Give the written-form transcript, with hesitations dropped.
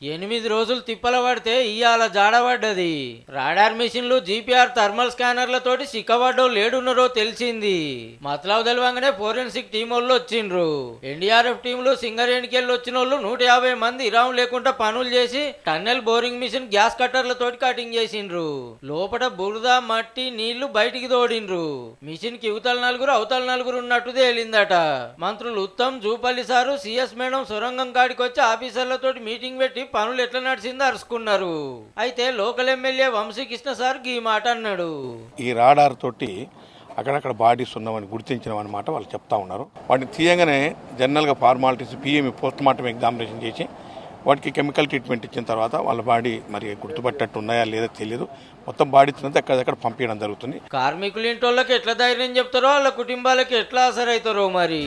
8 రోజులు తిప్పల పడితే ఇవాళ జాడబడ్డది. రాడార్ మిషన్లు, జీపీఆర్ థర్మల్ స్కానర్లతోటి సిక్కబడ్డో లేడున్నారో తెలిసింది. మతలావు తెలవంగానే ఫోరెన్సిక్ టీం వాళ్ళు వచ్చిండ్రు. ఎన్డీఆర్ఎఫ్ టీంలు సింగరేణికెళ్ళి వచ్చిన వాళ్ళు 150 మంది ఇరాం లేకుండా పనులు చేసి టన్నెల్ బోరింగ్ మిషన్, గ్యాస్ కట్టర్లతోటి కటింగ్ చేసిండ్రు. లోపల బురద, మట్టి, నీళ్లు బయటికి తోడిండ్రు. మిషన్ కి ఇవతల నలుగురు, అవతల నలుగురు ఉన్నట్టు తేలిందట. మంత్రులు Uttam, Jupally sir, CS madam సొరంగం కాడికి వచ్చి ఆఫీసర్లతోటి మీటింగ్ పెట్టి పనులు ఎట్లా నడిచిందో అరుచుకున్నారు. అయితే లోకల్ ఎమ్మెల్యే వంశీకృష్ణ సార్ ఈ మాట అన్నాడు. ఈ రాడార్ తోటి అక్కడక్కడ బాడీస్ ఉన్నామని గుర్తించినామన్నమాట వాళ్ళు చెప్తా ఉన్నారు. వాటిని తీయగానే జనరల్గా formalities, PME post mortem examination చేసి వాటికి కెమికల్ ట్రీట్మెంట్ ఇచ్చిన తర్వాత వాళ్ళ బాడీ మరి గుర్తుపట్టట్టు ఉన్నాయా లేదా తెలియదు. మొత్తం బాడీ ఎక్కడెక్కడ పంపించడం జరుగుతుంది. కార్మికులు ఇంటోళ్ళకి ఎట్లా ధైర్యం చెప్తారో వాళ్ళ కుటుంబాలకి ఎట్లా అసరవుతారో మరి.